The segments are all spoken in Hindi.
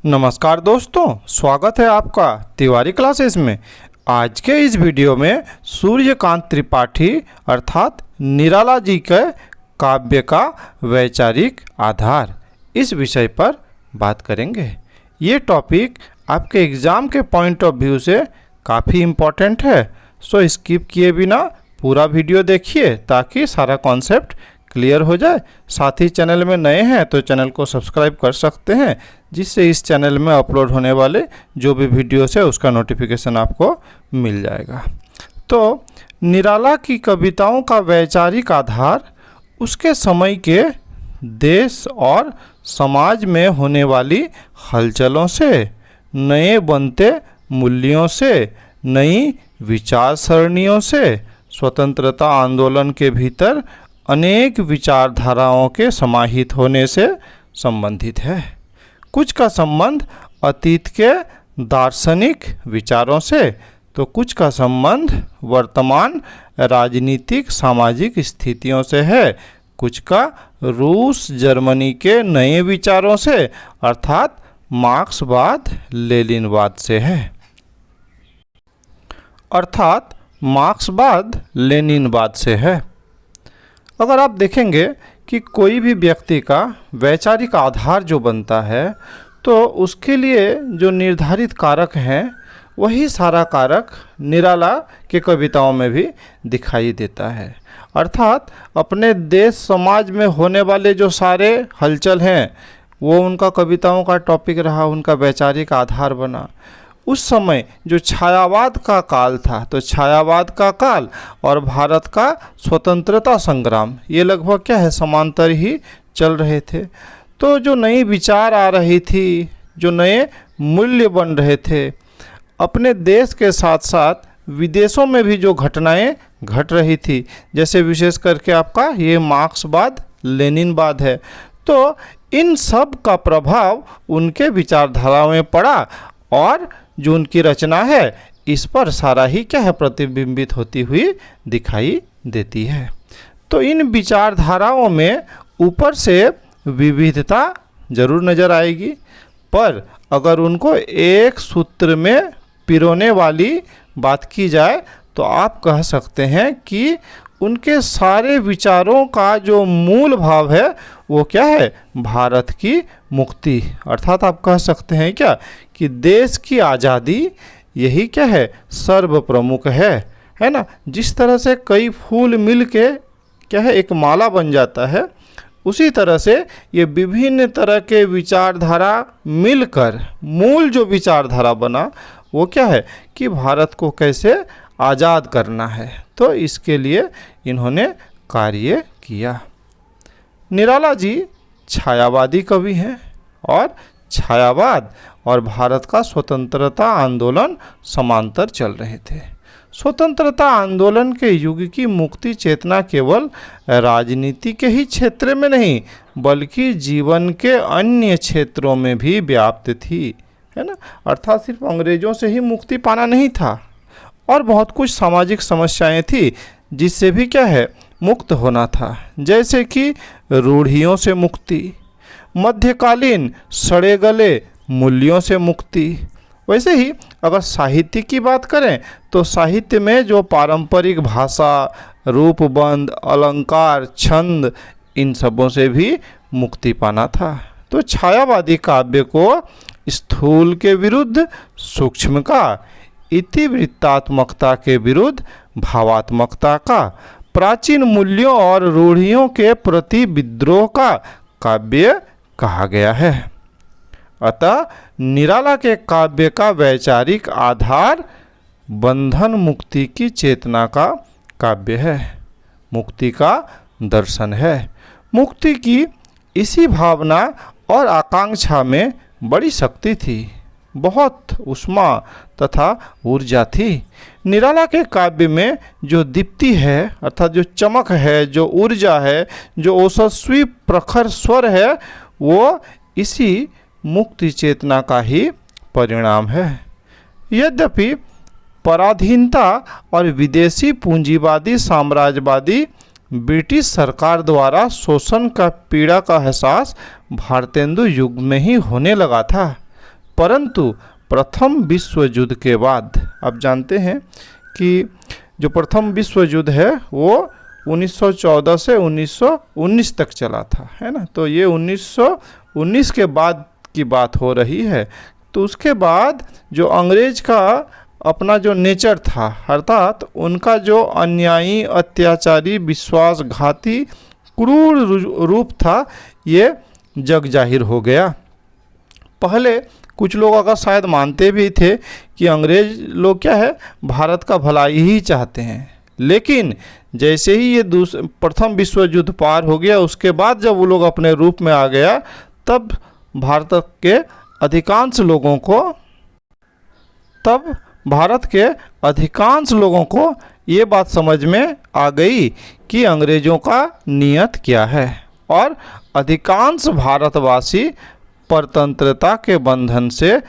नमस्कार दोस्तों, स्वागत है आपका तिवारी क्लासेस में। आज के इस वीडियो में सूर्यकांत त्रिपाठी अर्थात निराला जी के काव्य का वैचारिक आधार इस विषय पर बात करेंगे। ये टॉपिक आपके एग्ज़ाम के पॉइंट ऑफ व्यू से काफ़ी इम्पोर्टेंट है, सो स्किप किए बिना पूरा वीडियो देखिए ताकि सारा कॉन्सेप्ट क्लियर हो जाए। साथ ही चैनल में नए हैं तो चैनल को सब्सक्राइब कर सकते हैं, जिससे इस चैनल में अपलोड होने वाले जो भी वीडियोस है उसका नोटिफिकेशन आपको मिल जाएगा। तो निराला की कविताओं का वैचारिक आधार उसके समय के देश और समाज में होने वाली हलचलों से, नए बनते मूल्यों से, नई विचार सरणियों से, स्वतंत्रता आंदोलन के भीतर अनेक विचारधाराओं के समाहित होने से संबंधित है। कुछ का संबंध अतीत के दार्शनिक विचारों से तो कुछ का संबंध वर्तमान राजनीतिक सामाजिक स्थितियों से है। कुछ का रूस जर्मनी के नए विचारों से अर्थात मार्क्सवाद लेनिनवाद से है। अर्थात मार्क्सवाद लेनिनवाद से है। अगर आप देखेंगे कि कोई भी व्यक्ति का वैचारिक आधार जो बनता है तो उसके लिए जो निर्धारित कारक हैं वही सारा कारक निराला के कविताओं में भी दिखाई देता है। अर्थात अपने देश समाज में होने वाले जो सारे हलचल हैं वो उनका कविताओं का टॉपिक रहा, उनका वैचारिक आधार बना। उस समय जो छायावाद का काल था, तो छायावाद का काल और भारत का स्वतंत्रता संग्राम ये लगभग क्या है, समांतर ही चल रहे थे। तो जो नई विचार आ रही थी, जो नए मूल्य बन रहे थे, अपने देश के साथ साथ विदेशों में भी जो घटनाएं घट रही थी, जैसे विशेष करके आपका ये मार्क्सवाद लेनिनवाद है, तो इन सब का प्रभाव उनके विचारधारा में पड़ा और जो उनकी रचना है इस पर सारा ही क्या है, प्रतिबिंबित होती हुई दिखाई देती है। तो इन विचारधाराओं में ऊपर से विविधता जरूर नज़र आएगी, पर अगर उनको एक सूत्र में पिरोने वाली बात की जाए तो आप कह सकते हैं कि उनके सारे विचारों का जो मूल भाव है वो क्या है, भारत की मुक्ति। अर्थात आप कह सकते हैं क्या कि देश की आज़ादी यही क्या है, सर्व प्रमुख है ना। जिस तरह से कई फूल मिल के क्या है एक माला बन जाता है, उसी तरह से ये विभिन्न तरह के विचारधारा मिलकर मूल जो विचारधारा बना वो क्या है कि भारत को कैसे आज़ाद करना है। तो इसके लिए इन्होंने कार्य किया। निराला जी छायावादी कवि हैं और छायावाद और भारत का स्वतंत्रता आंदोलन समांतर चल रहे थे। स्वतंत्रता आंदोलन के युग की मुक्ति चेतना केवल राजनीति के ही क्षेत्र में नहीं बल्कि जीवन के अन्य क्षेत्रों में भी व्याप्त थी, है ना। अर्थात सिर्फ अंग्रेजों से ही मुक्ति पाना नहीं था, और बहुत कुछ सामाजिक समस्याएं थी जिससे भी क्या है मुक्त होना था, जैसे कि रूढ़ियों से मुक्ति, मध्यकालीन सड़े गले मूल्यों से मुक्ति। वैसे ही अगर साहित्य की बात करें तो साहित्य में जो पारंपरिक भाषा, रूपबंध, अलंकार, छंद, इन सबों से भी मुक्ति पाना था। तो छायावादी काव्य को स्थूल के विरुद्ध सूक्ष्म का, इतिवृत्तात्मकता के विरुद्ध भावात्मकता का, प्राचीन मूल्यों और रूढ़ियों के प्रति विद्रोह का काव्य कहा गया है। अतः निराला के काव्य का वैचारिक आधार बंधन मुक्ति की चेतना का काव्य है, मुक्ति का दर्शन है। मुक्ति की इसी भावना और आकांक्षा में बड़ी शक्ति थी, बहुत उष्मा तथा ऊर्जा थी। निराला के काव्य में जो दीप्ति है अर्थात जो चमक है, जो ऊर्जा है, जो ओजस्वी प्रखर स्वर है, वो इसी मुक्ति चेतना का ही परिणाम है। यद्यपि पराधीनता और विदेशी पूंजीवादी साम्राज्यवादी ब्रिटिश सरकार द्वारा शोषण का पीड़ा का एहसास भारतेंदु युग में ही होने लगा था, परंतु प्रथम विश्व युद्ध के बाद, आप जानते हैं कि जो प्रथम विश्व युद्ध है वो 1914 से 1919 तक चला था, है ना। तो ये 1919 के बाद की बात हो रही है। तो उसके बाद जो अंग्रेज का अपना जो नेचर था, अर्थात उनका जो अन्यायी, अत्याचारी, विश्वासघाती, क्रूर रूप था, ये जग जाहिर हो गया। पहले कुछ लोग अगर शायद मानते भी थे कि अंग्रेज लोग क्या है, भारत का भलाई ही चाहते हैं, लेकिन जैसे ही ये प्रथम विश्व युद्ध पार हो गया, उसके बाद जब वो लोग अपने रूप में आ गया, तब भारत के अधिकांश लोगों को ये बात समझ में आ गई कि अंग्रेज़ों का नियत क्या है, और अधिकांश भारतवासी परतंत्रता के बंधन से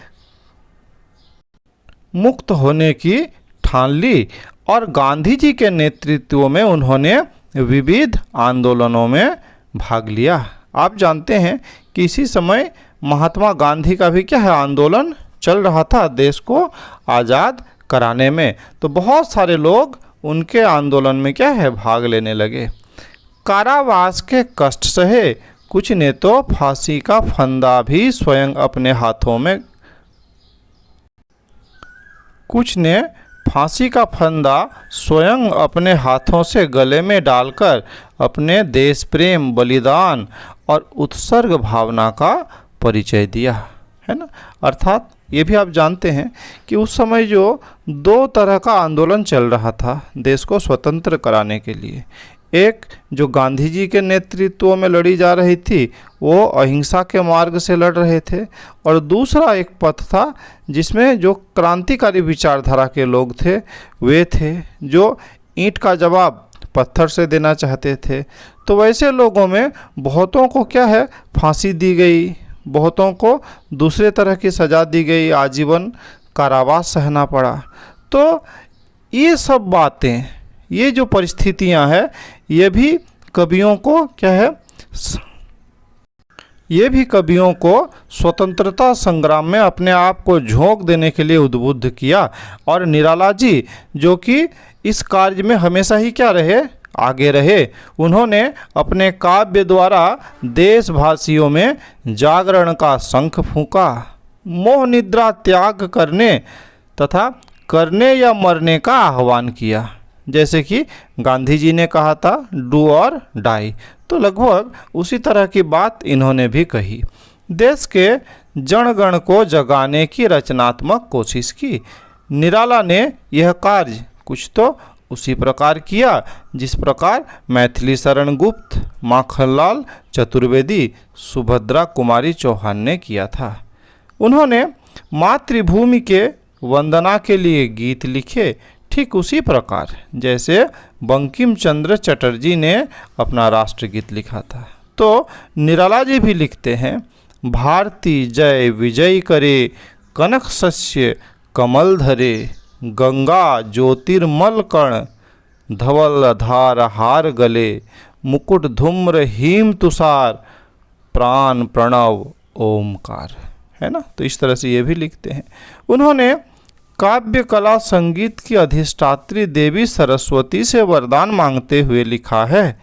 मुक्त होने की ठान ली, और गांधी जी के नेतृत्व में उन्होंने विविध आंदोलनों में भाग लिया। आप जानते हैं कि इसी समय महात्मा गांधी का भी क्या है, आंदोलन चल रहा था देश को आज़ाद कराने में। तो बहुत सारे लोग उनके आंदोलन में क्या है, भाग लेने लगे। कारावास के कष्ट सहे कुछ ने तो फांसी का फंदा भी स्वयं अपने हाथों में से गले में डालकर अपने देश प्रेम, बलिदान और उत्सर्ग भावना का परिचय दिया, है ना। अर्थात ये भी आप जानते हैं कि उस समय जो दो तरह का आंदोलन चल रहा था देश को स्वतंत्र कराने के लिए, एक जो गांधी जी के नेतृत्व में लड़ी जा रही थी, वो अहिंसा के मार्ग से लड़ रहे थे, और दूसरा एक पथ था जिसमें जो क्रांतिकारी विचारधारा के लोग थे, वे थे जो ईंट का जवाब पत्थर से देना चाहते थे। तो वैसे लोगों में बहुतों को क्या है, फांसी दी गई, बहुतों को दूसरे तरह की सज़ा दी गई, आजीवन कारावास सहना पड़ा। तो ये सब बातें, ये जो परिस्थितियां हैं, ये भी कवियों को क्या है, ये भी कवियों को स्वतंत्रता संग्राम में अपने आप को झोंक देने के लिए उद्बुद्ध किया। और निराला जी जो कि इस कार्य में हमेशा ही क्या रहे, आगे रहे, उन्होंने अपने काव्य द्वारा देशवासियों में जागरण का शंख फूंका, मोह निद्रा त्याग करने तथा करने या मरने का आह्वान किया। जैसे कि गांधी जी ने कहा था डू और डाई, तो लगभग उसी तरह की बात इन्होंने भी कही। देश के जनगण को जगाने की रचनात्मक कोशिश की। निराला ने यह कार्य कुछ तो उसी प्रकार किया जिस प्रकार मैथिली शरण गुप्त, माखनलाल चतुर्वेदी, सुभद्रा कुमारी चौहान ने किया था। उन्होंने मातृभूमि के वंदना के लिए गीत लिखे, ठीक उसी प्रकार जैसे बंकिम चंद्र चटर्जी ने अपना राष्ट्रगीत लिखा था। तो निराला जी भी लिखते हैं, भारती जय विजय करे, कनक शस्य कमल धरे, गंगा ज्योतिर्मल कर्ण, धवल धार हार गले, मुकुट धूम्र हिम तुषार, प्राण प्रणव ओमकार, है ना। तो इस तरह से ये भी लिखते हैं। उन्होंने काव्य कला संगीत की अधिष्ठात्री देवी सरस्वती से वरदान मांगते हुए लिखा है,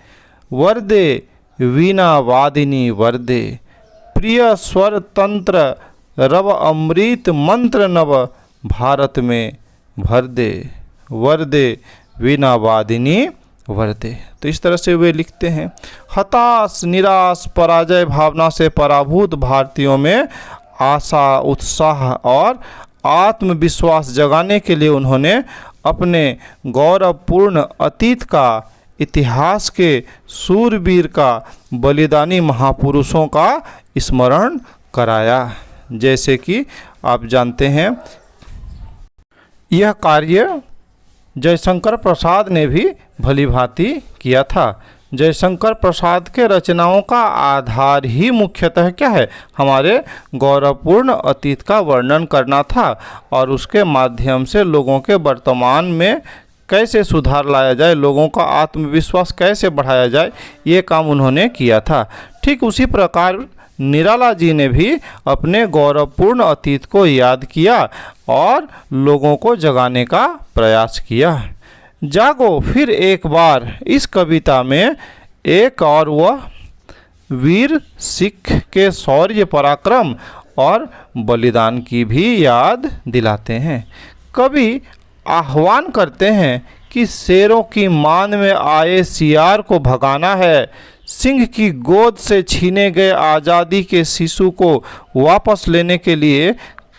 वरदे वीणा वादिनी वरदे, प्रिय स्वर तंत्र रव अमृत मंत्र नव, भारत में भर दे, वरदे वीणा वादिनी वरदे। तो इस तरह से वे लिखते हैं। हताश, निराश, पराजय भावना से पराभूत भारतीयों में आशा, उत्साह और आत्मविश्वास जगाने के लिए उन्होंने अपने गौरवपूर्ण अतीत का, इतिहास के सूरवीर का, बलिदानी महापुरुषों का स्मरण कराया। जैसे कि आप जानते हैं यह कार्य जयशंकर प्रसाद ने भी भली भांति किया था। जयशंकर प्रसाद के रचनाओं का आधार ही मुख्यतः क्या है, हमारे गौरवपूर्ण अतीत का वर्णन करना था, और उसके माध्यम से लोगों के वर्तमान में कैसे सुधार लाया जाए, लोगों का आत्मविश्वास कैसे बढ़ाया जाए, ये काम उन्होंने किया था। ठीक उसी प्रकार निराला जी ने भी अपने गौरवपूर्ण अतीत को याद किया और लोगों को जगाने का प्रयास किया। जागो फिर एक बार, इस कविता में एक और वह वीर सिख के शौर्य, पराक्रम और बलिदान की भी याद दिलाते हैं। कवि आह्वान करते हैं कि शेरों की मान में आए सियार को भगाना है, सिंह की गोद से छीने गए आज़ादी के शिशु को वापस लेने के लिए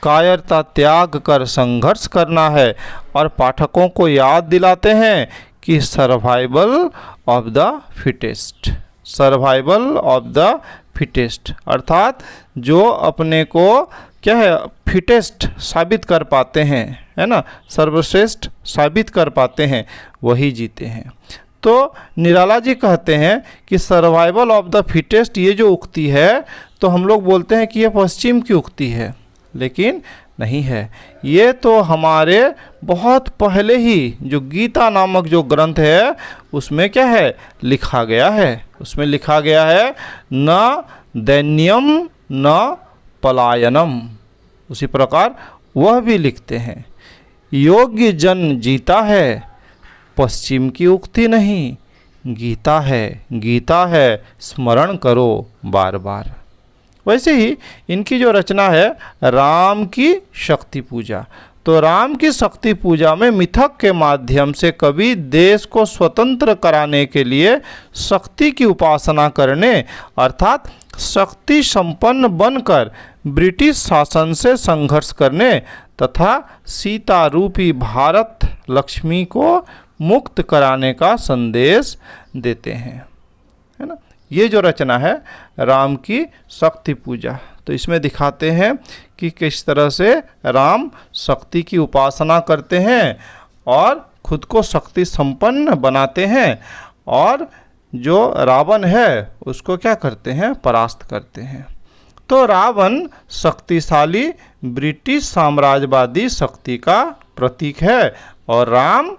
कायरता त्याग कर संघर्ष करना है, और पाठकों को याद दिलाते हैं कि survival of the fittest, survival of the fittest, अर्थात जो अपने को क्या है फिटेस्ट साबित कर पाते हैं, है ना, सर्वश्रेष्ठ साबित कर पाते हैं, वही जीते हैं। तो निराला जी कहते हैं कि सर्वाइवल ऑफ द फिटेस्ट, ये जो उक्ति है तो हम लोग बोलते हैं कि ये पश्चिम की उक्ति है, लेकिन नहीं है। ये तो हमारे बहुत पहले ही जो गीता नामक जो ग्रंथ है उसमें क्या है लिखा गया है। उसमें लिखा गया है न दैन्यम न पलायनम। उसी प्रकार वह भी लिखते हैं योग्य जन जीता है, पश्चिम की उक्ति नहीं, गीता है, गीता है, स्मरण करो बार बार। वैसे ही इनकी जो रचना है राम की शक्ति पूजा, तो राम की शक्ति पूजा में मिथक के माध्यम से कवि देश को स्वतंत्र कराने के लिए शक्ति की उपासना करने अर्थात शक्ति संपन्न बनकर ब्रिटिश शासन से संघर्ष करने तथा सीता रूपी भारत लक्ष्मी को मुक्त कराने का संदेश देते हैं, है ना। ये जो रचना है राम की शक्ति पूजा, तो इसमें दिखाते हैं कि किस तरह से राम शक्ति की उपासना करते हैं और खुद को शक्ति संपन्न बनाते हैं, और जो रावण है उसको क्या करते हैं परास्त करते हैं। तो रावण शक्तिशाली ब्रिटिश साम्राज्यवादी शक्ति का प्रतीक है और राम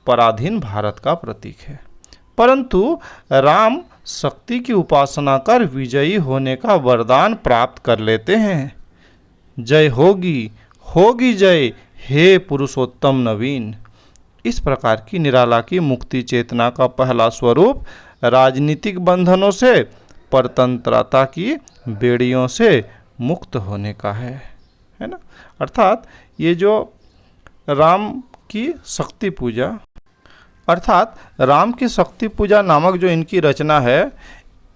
पराधीन भारत का प्रतीक है। परंतु राम शक्ति की उपासना कर विजयी होने का वरदान प्राप्त कर लेते हैं। जय होगी, होगी जय, हे पुरुषोत्तम नवीन। इस प्रकार की निराला की मुक्ति चेतना का पहला स्वरूप राजनीतिक बंधनों से, परतंत्रता की बेड़ियों से मुक्त होने का है ना। अर्थात ये जो राम की शक्ति पूजा अर्थात राम की शक्ति पूजा नामक जो इनकी रचना है,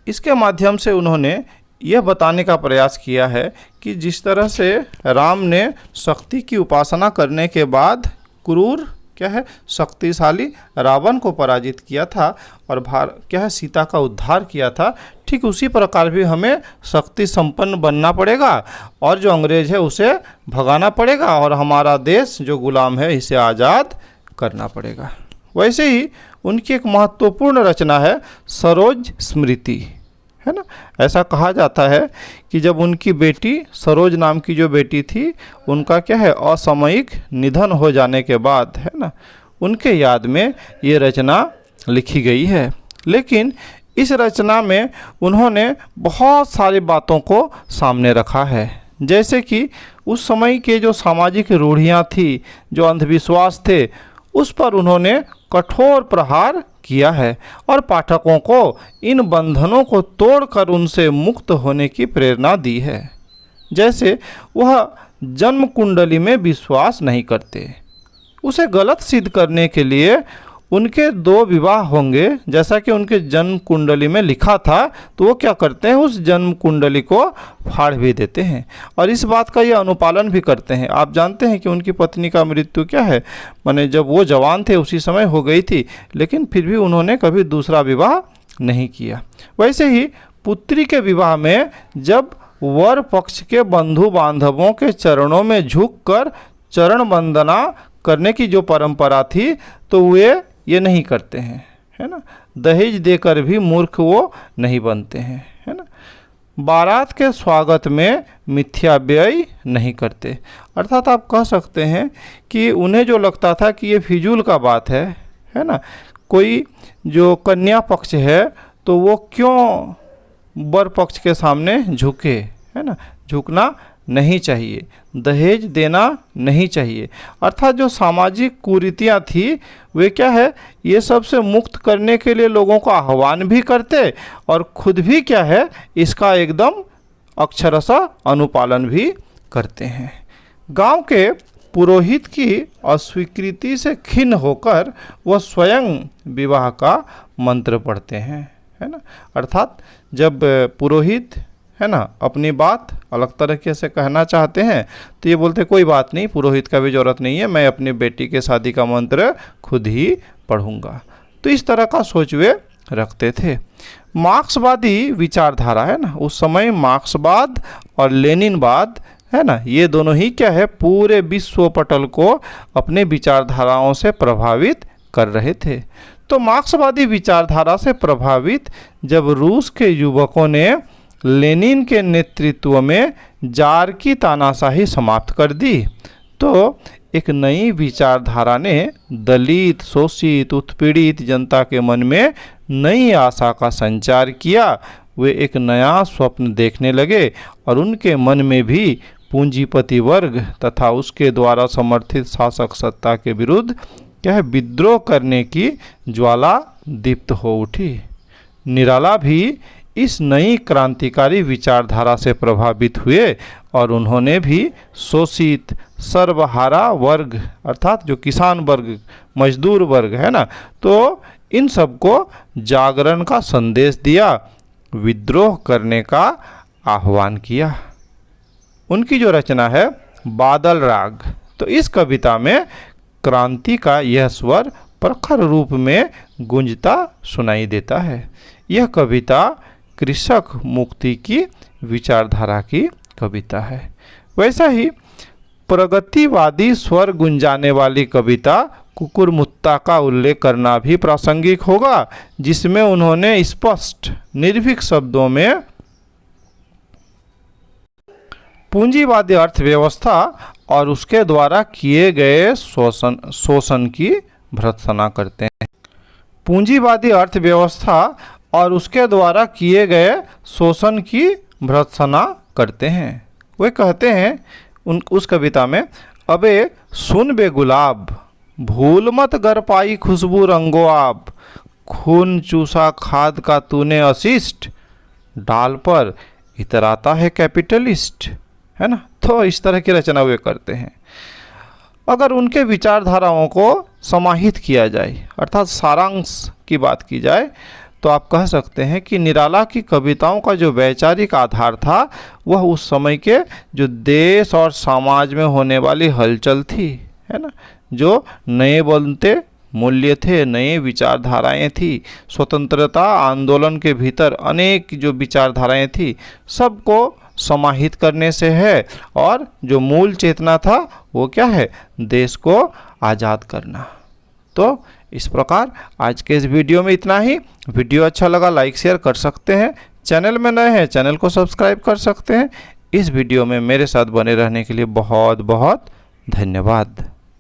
इसके माध्यम से उन्होंने यह बताने का प्रयास किया है कि जिस तरह से राम ने शक्ति की उपासना करने के बाद क्रूर क्या है शक्तिशाली रावण को पराजित किया था और क्या है सीता का उद्धार किया था, ठीक उसी प्रकार भी हमें शक्ति संपन्न बनना पड़ेगा और जो अंग्रेज है उसे भगाना पड़ेगा और हमारा देश जो गुलाम है इसे आज़ाद करना पड़ेगा। वैसे ही उनकी एक महत्वपूर्ण रचना है सरोज स्मृति, है ना। ऐसा कहा जाता है कि जब उनकी बेटी सरोज नाम की जो बेटी थी उनका क्या है असामयिक निधन हो जाने के बाद, है ना, उनके याद में ये रचना लिखी गई है। लेकिन इस रचना में उन्होंने बहुत सारी बातों को सामने रखा है, जैसे कि उस समय के जो सामाजिक रूढ़ियाँ थी, जो अंधविश्वास थे, उस पर उन्होंने कठोर प्रहार किया है और पाठकों को इन बंधनों को तोड़कर उनसे मुक्त होने की प्रेरणा दी है। जैसे वह जन्म कुंडली में विश्वास नहीं करते, उसे गलत सिद्ध करने के लिए उनके 2 विवाह होंगे जैसा कि उनके जन्म कुंडली में लिखा था, तो वो क्या करते हैं उस जन्म कुंडली को फाड़ भी देते हैं और इस बात का ये अनुपालन भी करते हैं। आप जानते हैं कि उनकी पत्नी का मृत्यु क्या है, माने जब वो जवान थे उसी समय हो गई थी, लेकिन फिर भी उन्होंने कभी दूसरा विवाह नहीं किया। वैसे ही पुत्री के विवाह में जब वर पक्ष के बंधु बांधवों के चरणों में झुककर चरण वंदना करने की जो परंपरा थी, तो वे ये नहीं करते हैं, है ना। दहेज देकर भी मूर्ख वो नहीं बनते हैं, है ना। बारात के स्वागत में मिथ्या व्यय नहीं करते, अर्थात आप कह सकते हैं कि उन्हें जो लगता था कि ये फिजूल का बात है ना, कोई जो कन्या पक्ष है तो वो क्यों वर पक्ष के सामने झुके, है ना, झुकना नहीं चाहिए, दहेज देना नहीं चाहिए। अर्थात जो सामाजिक कुरीतियाँ थी वे क्या है, ये सब से मुक्त करने के लिए लोगों को आह्वान भी करते और खुद भी क्या है, इसका एकदम अक्षरशः अनुपालन भी करते हैं। गांव के पुरोहित की अस्वीकृति से खिन्न होकर वह स्वयं विवाह का मंत्र पढ़ते हैं, है ना। अर्थात जब पुरोहित, है ना, अपनी बात अलग तरीके से कहना चाहते हैं तो ये बोलते कोई बात नहीं, पुरोहित का भी ज़रूरत नहीं है, मैं अपनी बेटी के शादी का मंत्र खुद ही पढ़ूंगा। तो इस तरह का सोच वे रखते थे। मार्क्सवादी विचारधारा, है ना, उस समय मार्क्सवाद और लेनिनवाद, है ना, ये दोनों ही क्या है, पूरे विश्व पटल को अपने विचारधाराओं से प्रभावित कर रहे थे। तो मार्क्सवादी विचारधारा से प्रभावित जब रूस के युवकों ने लेनिन के नेतृत्व में जार की तानाशाही समाप्त कर दी तो एक नई विचारधारा ने दलित, शोषित, उत्पीड़ित जनता के मन में नई आशा का संचार किया। वे एक नया स्वप्न देखने लगे और उनके मन में भी पूंजीपति वर्ग तथा उसके द्वारा समर्थित शासक सत्ता के विरुद्ध क्या है, विद्रोह करने की ज्वाला दीप्त हो उठी। निराला भी इस नई क्रांतिकारी विचारधारा से प्रभावित हुए और उन्होंने भी शोषित, सर्वहारा वर्ग अर्थात जो किसान वर्ग, मजदूर वर्ग, है ना, तो इन सबको जागरण का संदेश दिया, विद्रोह करने का आह्वान किया। उनकी जो रचना है बादल राग, तो इस कविता में क्रांति का यह स्वर प्रखर रूप में गूंजता सुनाई देता है। यह कविता कृषक मुक्ति की विचारधारा की कविता है। वैसा ही प्रगतिवादी स्वर गुंजाने वाली कविता कुकुरमुत्ता का उल्लेख करना भी प्रासंगिक होगा, जिसमें उन्होंने स्पष्ट निर्भीक शब्दों में पूंजीवादी अर्थव्यवस्था और उसके द्वारा किए गए शोषण की भर्त्सना करते हैं। पूंजीवादी अर्थव्यवस्था और उसके द्वारा किए गए शोषण की भर्त्सना करते हैं। वे कहते हैं उस कविता में, अबे सुन बे गुलाब, भूल मत गर पाई खुशबू रंगो आप, खून चूसा खाद का तूने अशिष्ट, डाल पर इतराता है कैपिटलिस्ट, है ना। तो इस तरह की रचना वे करते हैं। अगर उनके विचारधाराओं को समाहित किया जाए अर्थात सारांश की बात की जाए तो आप कह सकते हैं कि निराला की कविताओं का जो वैचारिक आधार था वह उस समय के जो देश और समाज में होने वाली हलचल थी, है ना, जो नए बनते मूल्य थे, नए विचारधाराएं थी, स्वतंत्रता आंदोलन के भीतर अनेक जो विचारधाराएं थी सबको समाहित करने से है और जो मूल चेतना था वो क्या है, देश को आज़ाद करना। तो इस प्रकार आज के इस वीडियो में इतना ही। वीडियो अच्छा लगा लाइक शेयर कर सकते हैं, चैनल में नए हैं चैनल को सब्सक्राइब कर सकते हैं। इस वीडियो में मेरे साथ बने रहने के लिए बहुत बहुत धन्यवाद।